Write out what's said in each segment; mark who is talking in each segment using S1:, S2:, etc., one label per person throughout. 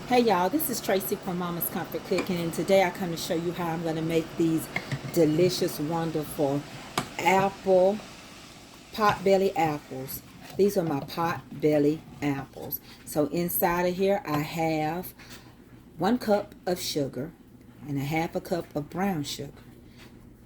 S1: Hey y'all, this is Tracy from Mama's Comfort Cooking, and today I come to show you how I'm going to make these delicious, wonderful apple potbelly apples. These are my potbelly apples. So inside of here I have 1 cup of sugar and a half a cup of brown sugar.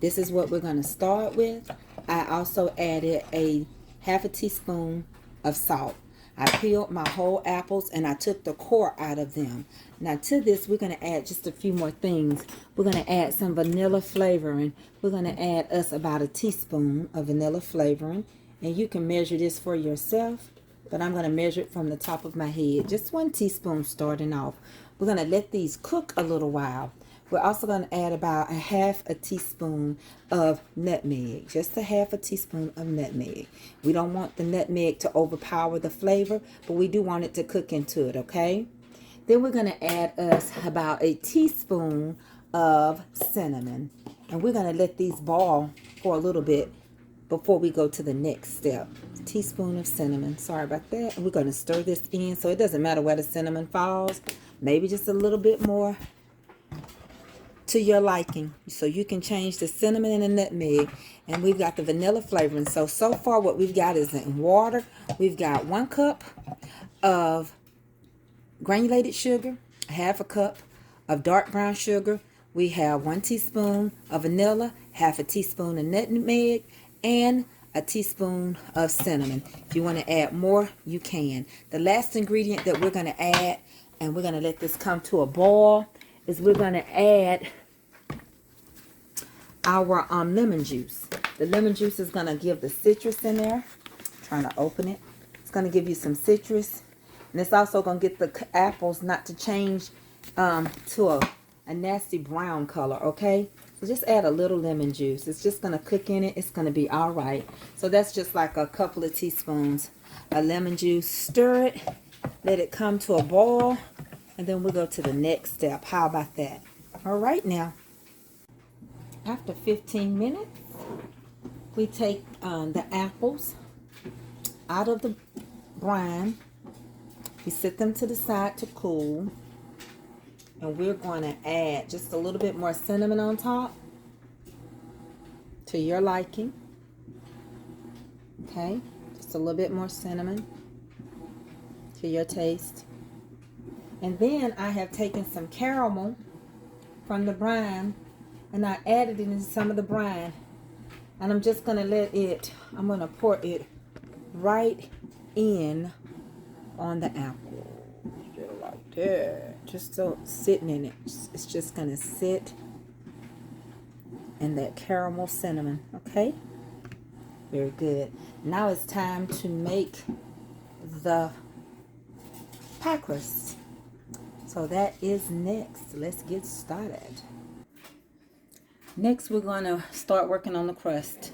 S1: This is what we're going to start with. I also added a half a teaspoon of salt. I peeled my whole apples and I took the core out of them. Now to this, we're going to add just a few more things. We're going to add some vanilla flavoring. We're going to add us about a teaspoon of vanilla flavoring. And you can measure this for yourself, but I'm going to measure it from the top of my head. Just 1 teaspoon starting off. We're going to let these cook a little while. We're also going to add about a half a teaspoon of nutmeg. Just a half a teaspoon of nutmeg. We don't want the nutmeg to overpower the flavor, but we do want it to cook into it, okay? Then we're going to add us about a teaspoon of cinnamon. And we're going to let these boil for a little bit before we go to the next step. A teaspoon of cinnamon. Sorry about that. And we're going to stir this in so it doesn't matter where the cinnamon falls. Maybe just a little bit more to your liking, so you can change the cinnamon and the nutmeg. And we've got the vanilla flavoring. So far what we've got is in water. We've got 1 cup of granulated sugar, half a cup of dark brown sugar. We have 1 teaspoon of vanilla, half a teaspoon of nutmeg, and a teaspoon of cinnamon. If you want to add more, you can. The last ingredient that we're going to add, and we're going to let this come to a boil, is we're going to add our lemon juice. The lemon juice is going to give the citrus in there. I'm trying to open it. It's going to give you some citrus. And it's also going to get the apples not to change to a nasty brown color, okay? So just add a little lemon juice. It's just going to cook in it. It's going to be all right. So that's just like a couple of teaspoons of lemon juice. Stir it. Let it come to a boil. And then we'll go to the next step. How about that? All right now. After 15 minutes, we take the apples out of the brine. We set them to the side to cool. And we're going to add just a little bit more cinnamon on top to your liking. Okay, just a little bit more cinnamon to your taste. And then I have taken some caramel from the brine and I added it into some of the brine. And I'm just going to let it, I'm going to pour it right in on the apple. Just like that. Just so sitting in it. It's just going to sit in that caramel cinnamon. Okay? Very good. Now it's time to make the pie crust. So that is next. Let's get started. Next, we're going to start working on the crust.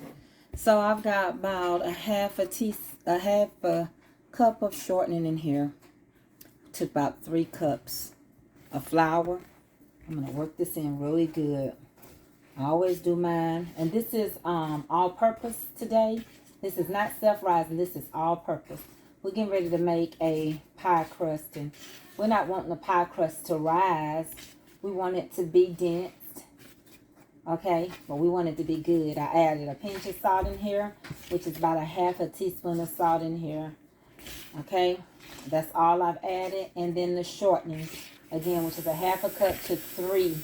S1: So I've got about a half a cup of shortening in here. Took about 3 cups of flour. I'm going to work this in really good. I always do mine. And this is all-purpose today. This is not self-rising. This is all-purpose. We're getting ready to make a pie crust. And we're not wanting the pie crust to rise. We want it to be dense. Okay, but we want it to be good. I added a pinch of salt in here, which is about a half a teaspoon of salt in here. Okay, that's all I've added. And then the shortening, again, which is a half a cup to 3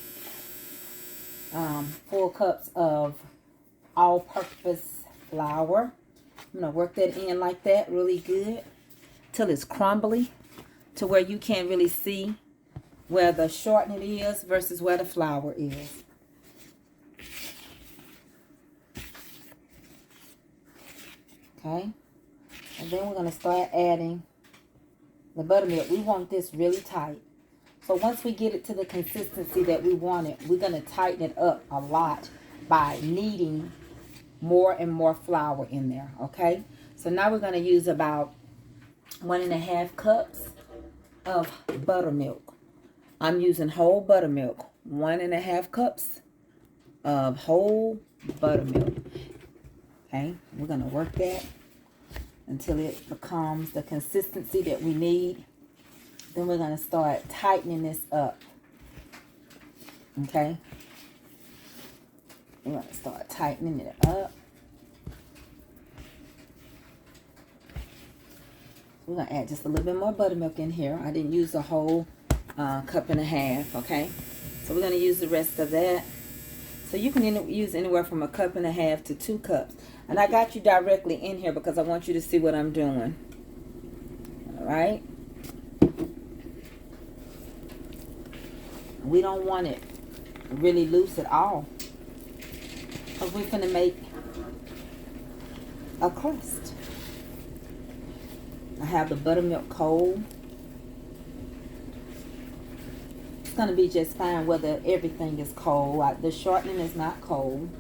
S1: full cups of all-purpose flour. I'm going to work that in like that really good till it's crumbly, to where you can't really see where the shortening is versus where the flour is. Okay, and then we're going to start adding the buttermilk. We want this really tight. So once we get it to the consistency that we want it, we're going to tighten it up a lot by kneading more and more flour in there. Okay, so now we're going to use about 1.5 cups of buttermilk. I'm using whole buttermilk. 1.5 cups of whole buttermilk. Okay, we're going to work that until it becomes the consistency that we need. Then we're going to start tightening this up. Okay? We're going to start tightening it up. We're going to add just a little bit more buttermilk in here. I didn't use the whole cup and a half, okay? So we're going to use the rest of that. So you can use anywhere from a cup and a half to 2 cups. And I got you directly in here because I want you to see what I'm doing. All right? We don't want it really loose at all, because we're going to make a crust. I have the buttermilk cold. It's going to be just fine whether everything is cold. The shortening is not cold.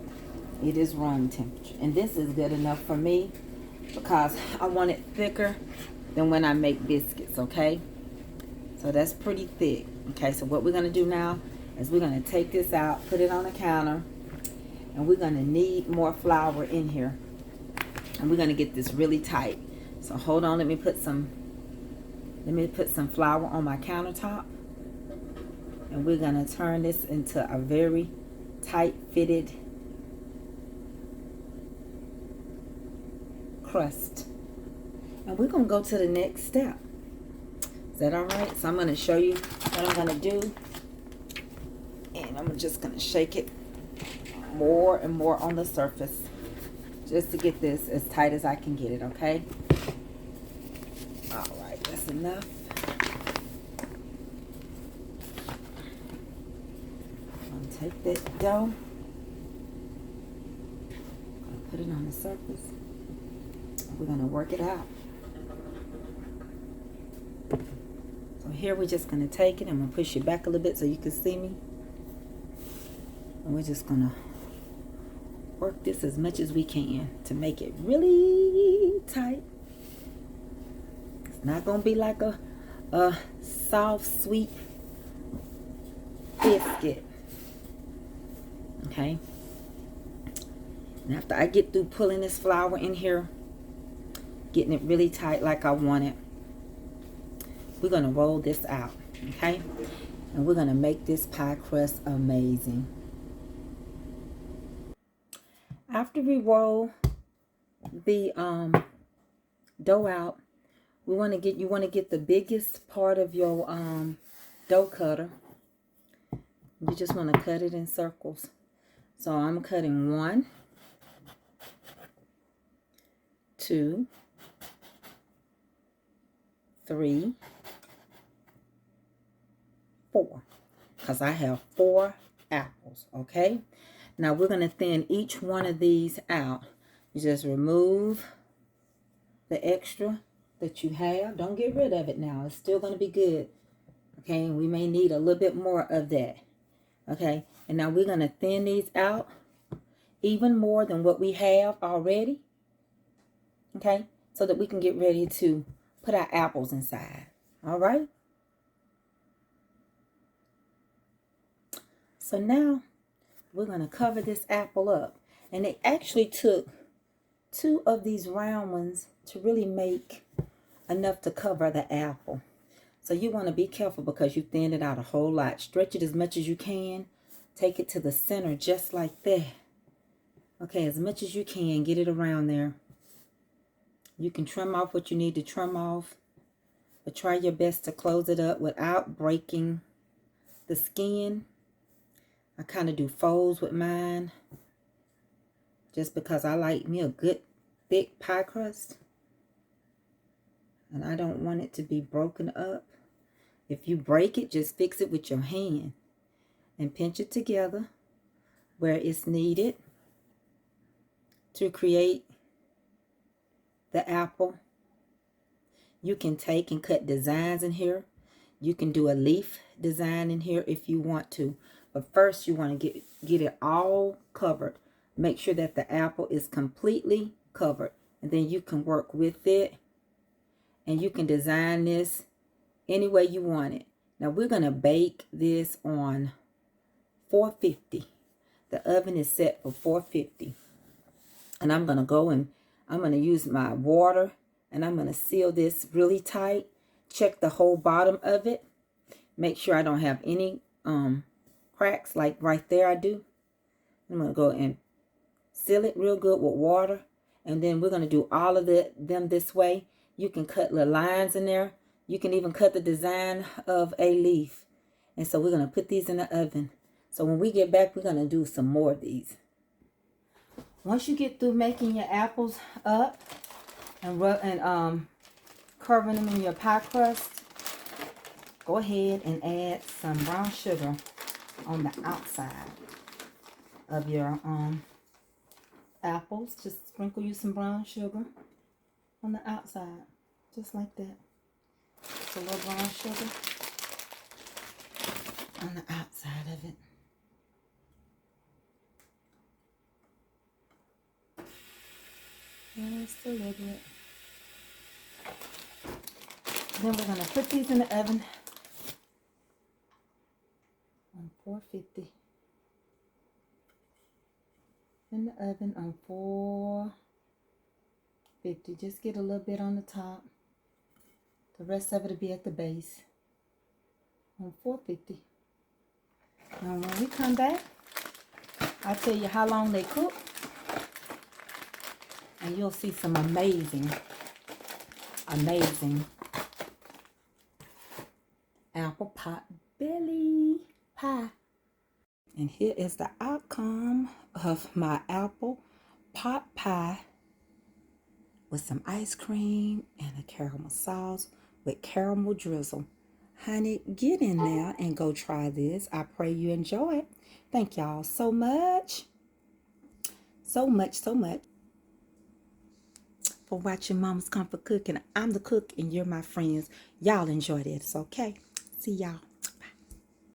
S1: It is room temperature. And this is good enough for me because I want it thicker than when I make biscuits, okay? So that's pretty thick. Okay, so what we're going to do now is we're going to take this out, put it on the counter, and we're going to need more flour in here. And we're going to get this really tight. So hold on, let me put some flour on my countertop. And we're going to turn this into a very tight-fitted crust. And we're going to go to the next step. Is that all right? So I'm going to show you what I'm going to do. And I'm just going to shake it more and more on the surface, just to get this as tight as I can get it, okay? All right, that's enough. I'm going to take that dough. I'm going to put it on the surface. We're going to work it out. So here we're just going to take it. I'm going to push it back a little bit so you can see me. And we're just going to work this as much as we can to make it really tight. It's not going to be like a soft, sweet biscuit. Okay. And after I get through pulling this flour in here, getting it really tight like I want it, we're going to roll this out, okay? And we're going to make this pie crust amazing. After we roll the dough out, you want to get the biggest part of your dough cutter. You just want to cut it in circles. So I'm cutting 1, 2, 3, 4, because I have 4 apples, okay? Now we're going to thin each one of these out. You just remove the extra that you have. Don't get rid of it now. It's still going to be good, okay? We may need a little bit more of that, okay? And now we're going to thin these out even more than what we have already, okay? So that we can get ready to put our apples inside, all right? So now we're going to cover this apple up. And it actually took 2 of these round ones to really make enough to cover the apple. So you want to be careful because you thinned it out a whole lot. Stretch it as much as you can. Take it to the center just like that. Okay, as much as you can. Get it around there. You can trim off what you need to trim off. But try your best to close it up without breaking the skin. I kind of do folds with mine, just because I like me a good thick pie crust. And I don't want it to be broken up. If you break it, just fix it with your hand. And pinch it together where it's needed to create the apple. You can take and cut designs in here. You can do a leaf design in here if you want to. But first you want to get it all covered. Make sure that the apple is completely covered. And then you can work with it. And you can design this any way you want it. Now we're going to bake this on 450. The oven is set for 450. And I'm going to go and I'm going to use my water. And I'm going to seal this really tight. check the whole bottom of it. Make sure I don't have any cracks, like right there I do. I'm going to go and seal it real good with water. And then we're going to do all of them this way. You can cut little lines in there. You can even cut the design of a leaf. And so we're going to put these in the oven. So when we get back, we're going to do some more of these. Once you get through making your apples up and covering them in your pie crust, go ahead and add some brown sugar on the outside of your apples. Just sprinkle you some brown sugar on the outside, just like that. Just a little brown sugar on the outside of it. Just a little bit. Then we're going to put these in the oven on 450. In the oven on 450. Just get a little bit on the top. The rest of it will be at the base on 450. Now when we come back, I'll tell you how long they cook. And you'll see some amazing apple pot belly pie. And here is the outcome of my apple pot pie with some ice cream and a caramel sauce with caramel drizzle. Honey, get in there and go try this. I pray you enjoy it. Thank y'all so much. So much for watching Mama's Comfort Cooking. I'm the cook and you're my friends. Y'all enjoy this, okay? See y'all.